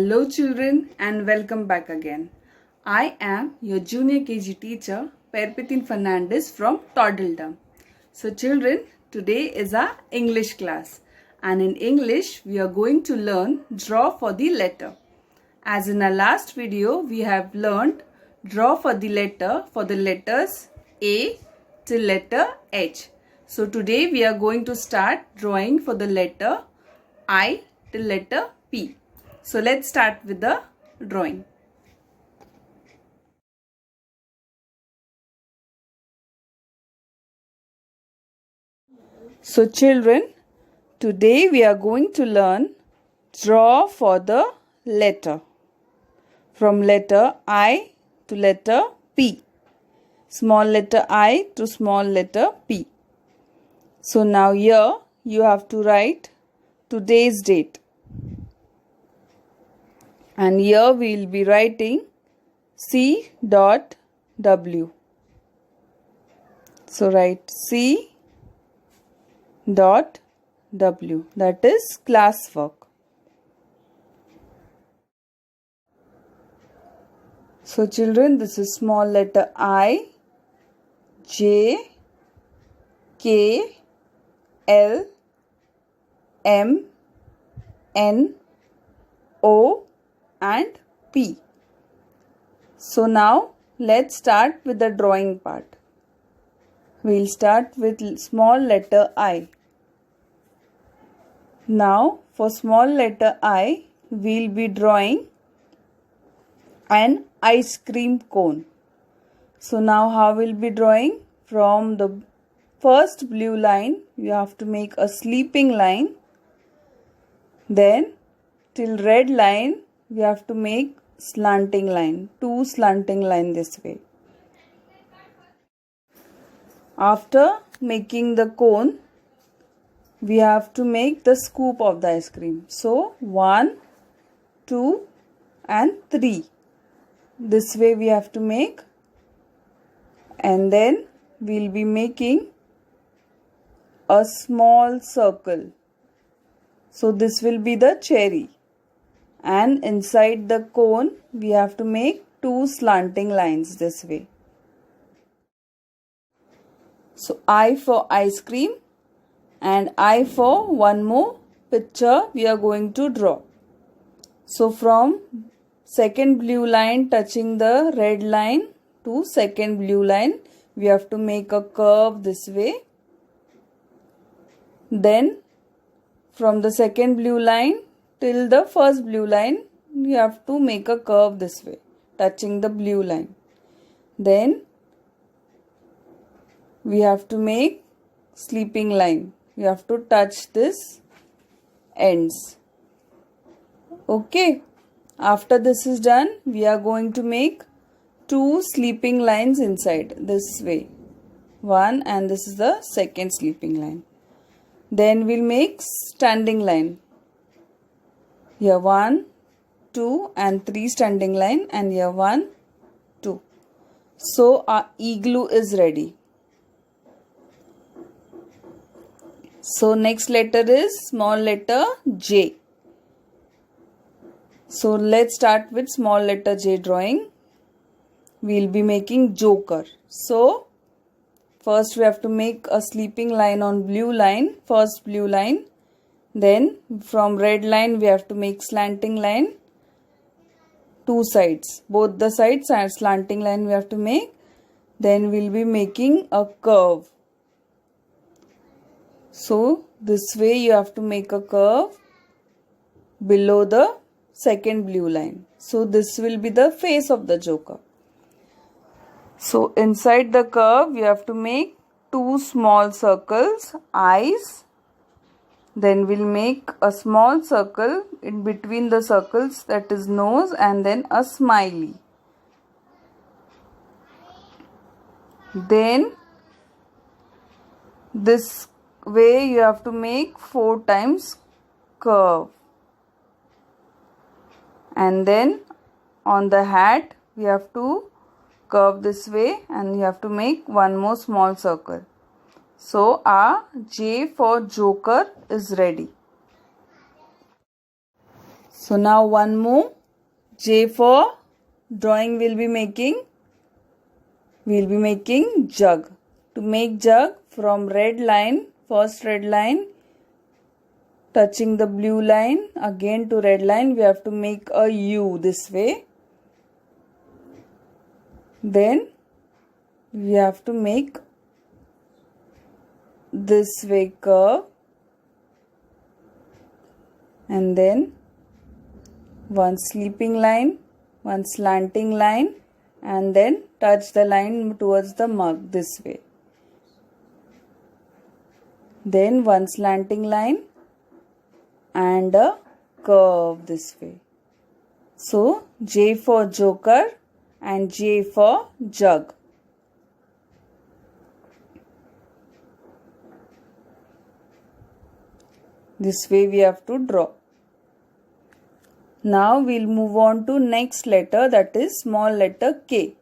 Hello children and welcome back again. I am your junior KG teacher Perpetin Fernandez from TODDLEDOM. So children, today is our English class and in English we are going to learn draw for the letter. As in our last video we have learned draw for the letters A till letter H. So today we are going to start drawing for the letter I till letter P. So let's start with the drawing. So children, today we are going to learn draw for the letter. From letter I to letter P. Small letter I to small letter P. So now here you have to write today's date. And here we will be writing C.W. So write C.W. That is classwork. So children, this is small letter I, J, K, L, M, N, O and P. So now let's start with the drawing part. We'll start with small letter I. Now for small letter I, we'll be drawing an ice cream cone. So now how we'll be drawing? From the first blue line, you have to make a sleeping line. Then till red line, we have to make slanting line, 2 slanting line this way. After making the cone, we have to make the scoop of the ice cream. So 1, 2 and 3. This way we have to make, and then we'll be making a small circle. So this will be the cherry. And inside the cone, we have to make 2 slanting lines this way. So I for ice cream and I for one more picture we are going to draw. So from second blue line touching the red line to second blue line, we have to make a curve this way. Then from the second blue line till the first blue line, you have to make a curve this way, touching the blue line. Then we have to make sleeping line. You have to touch this ends. Okay. After this is done, we are going to make 2 sleeping lines inside this way. 1 and this is the second sleeping line. Then we'll make standing line. Here 1, 2 and 3 standing line, and here 1, 2. So our igloo is ready. So next letter is small letter J. So let's start with small letter J drawing. We'll be making joker. So first we have to make a sleeping line on blue line, first blue line. Then from red line we have to make slanting line, 2 sides. Both the sides are slanting line we have to make. Then we'll be making a curve. So this way you have to make a curve below the second blue line. So this will be the face of the joker. So inside the curve you have to make 2 small circles, eyes. Then we'll make a small circle in between the circles, that is nose, and then a smiley. Then this way you have to make 4 times curve. And then on the hat we have to curve this way and you have to make 1 more small circle. So our J for joker is ready. So now one more. J for drawing we'll be making jug. To make jug, from red line, first red line touching the blue line, again to red line, we have to make a U this way. Then we have to make this way curve, and then one sleeping line, one slanting line, and then touch the line towards the mug this way. Then one slanting line and a curve this way. So J for joker and J for jug. This way we have to draw. Now we'll move on to next letter, that is small letter K.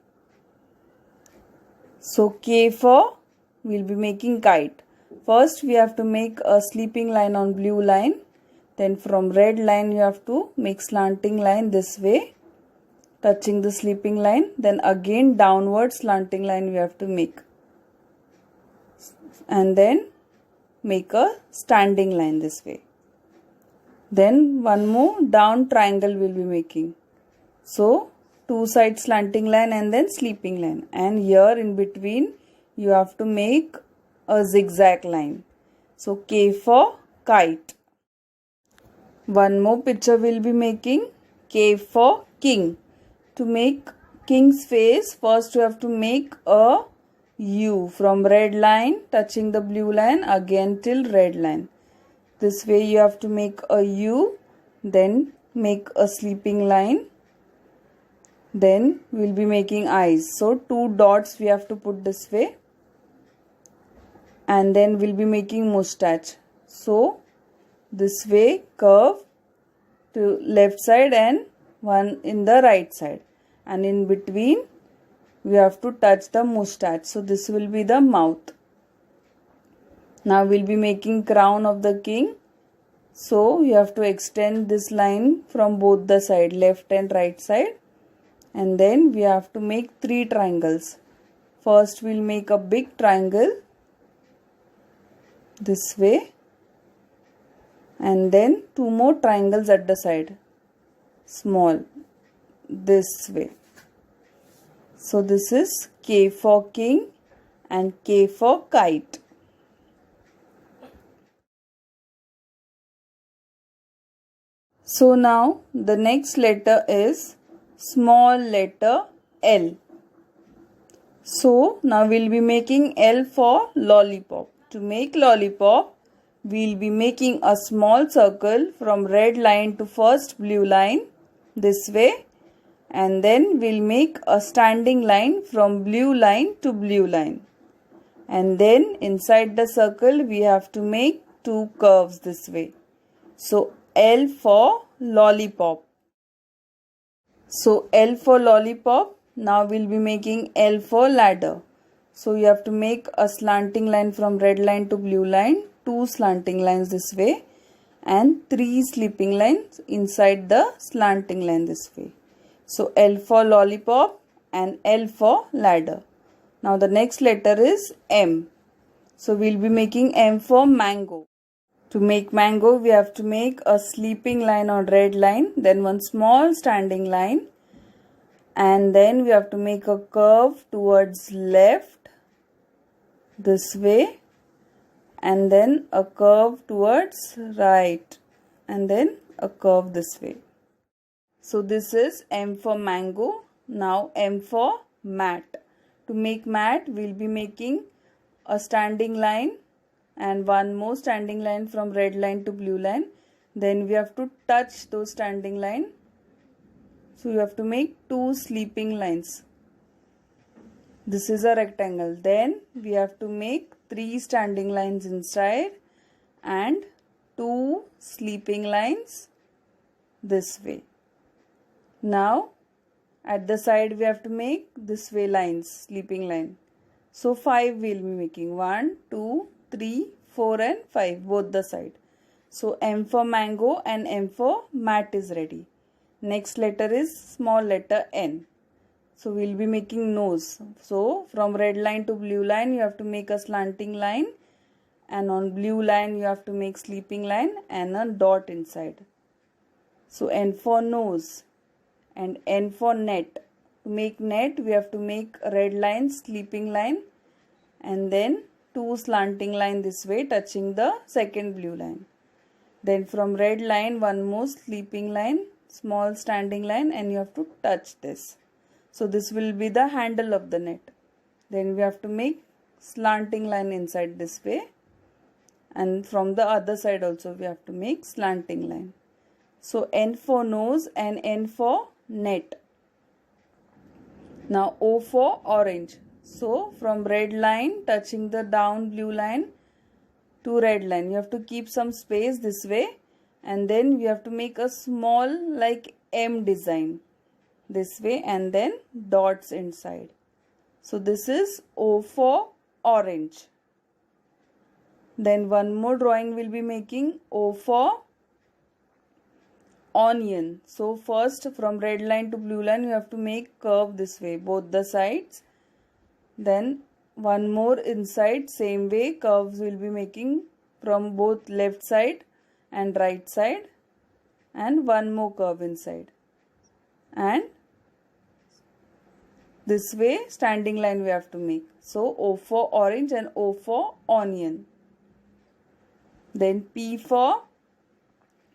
So K for, we'll be making kite. First we have to make a sleeping line on blue line. Then from red line you have to make slanting line this way, touching the sleeping line. Then again downward slanting line we have to make. And then make a standing line this way. Then one more down triangle we'll be making. So two side slanting line and then sleeping line. And here in between you have to make a zigzag line. So K for kite. One more picture we'll be making. K for king. To make king's face, first you have to make a U from red line touching the blue line again till red line. This way you have to make a U, then make a sleeping line. Then we'll be making eyes. So two dots we have to put this way. And then we'll be making mustache. So this way curve to left side and one in the right side. And in between we have to touch the mustache. So this will be the mouth. Now we'll be making crown of the king. So you have to extend this line from both the side, left and right side. And then we have to make three triangles. First we'll make a big triangle this way. And then two more triangles at the side, small, this way. So this is K for king and K for kite. So now the next letter is small letter L. So now we'll be making L for lollipop. To make lollipop, we'll be making a small circle from red line to first blue line this way, and then we'll make a standing line from blue line to blue line, and then inside the circle we have to make two curves this way. So L for lollipop. So L for lollipop. Now we'll be making L for ladder. So you have to make a slanting line from red line to blue line, two slanting lines this way, and three sleeping lines inside the slanting line this way. So L for lollipop and L for ladder. Now the next letter is M. So we'll be making M for mango. To make mango, we have to make a sleeping line on red line, then one small standing line, and then we have to make a curve towards left this way, and then a curve towards right, and then a curve this way. So this is M for mango. Now M for mat. To make mat, we'll be making a standing line and one more standing line from red line to blue line. Then we have to touch those standing line. So you have to make two sleeping lines. This is a rectangle. Then we have to make three standing lines inside and two sleeping lines this way. Now at the side we have to make this way lines, sleeping line. So 5 we'll be making, 1, 2, 3, 4 and 5 both the side. So M for mango and M for mat is ready. Next letter is small letter N. So we'll be making nose. So from red line to blue line you have to make a slanting line, and on blue line you have to make sleeping line and a dot inside. So N for nose and N for net. To make net we have to make red line, sleeping line, and then two slanting line this way touching the second blue line. Then from red line one more sleeping line, small standing line, and you have to touch this. So this will be the handle of the net. Then we have to make slanting line inside this way, and from the other side also we have to make slanting line. So N for nose and N for net. Now O for orange. So from red line touching the down blue line to red line you have to keep some space this way, and then we have to make a small like M design this way and then dots inside. So this is O for orange. Then one more drawing we'll be making, O for onion. So first from red line to blue line you have to make curve this way, both the sides. Then one more inside, same way curves will be making from both left side and right side, and one more curve inside, and this way standing line we have to make. So O for orange and O for onion. Then P for,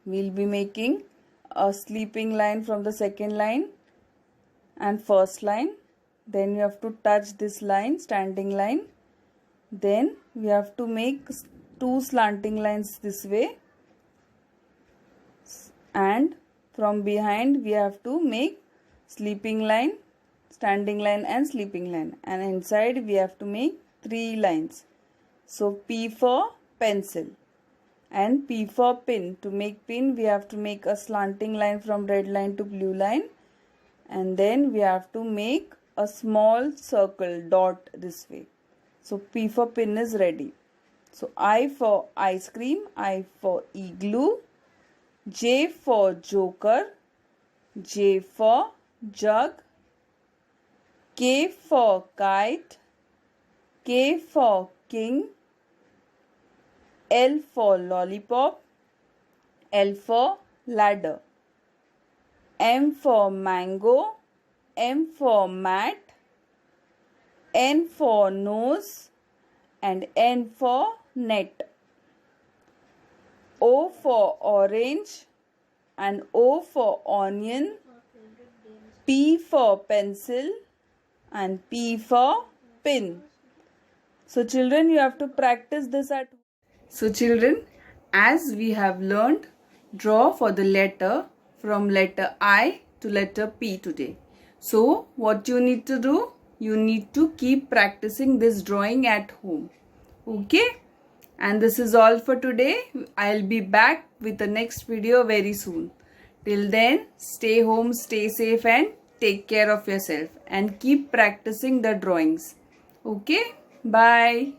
we'll be making a sleeping line from the second line and first line. Then you have to touch this line, standing line. Then we have to make two slanting lines this way, and from behind we have to make sleeping line, standing line and sleeping line, and inside we have to make three lines. So P for pencil and P for pin. To make pin we have to make a slanting line from red line to blue line, and then we have to make a small circle dot this way. So P for pin is ready. So I for ice cream, I for igloo, J for joker, J for jug, K for kite, K for king, L for lollipop, L for ladder, M for mango, M for mat, N for nose, and N for net. O for orange and O for onion, P for pencil and P for pin. So children, you have to practice this at home. So children, as we have learned, draw for the letter from letter I to letter P today. So what you need to do? You need to keep practicing this drawing at home. Okay? And this is all for today. I'll be back with the next video very soon. Till then, stay home, stay safe and take care of yourself. And keep practicing the drawings. Okay? Bye.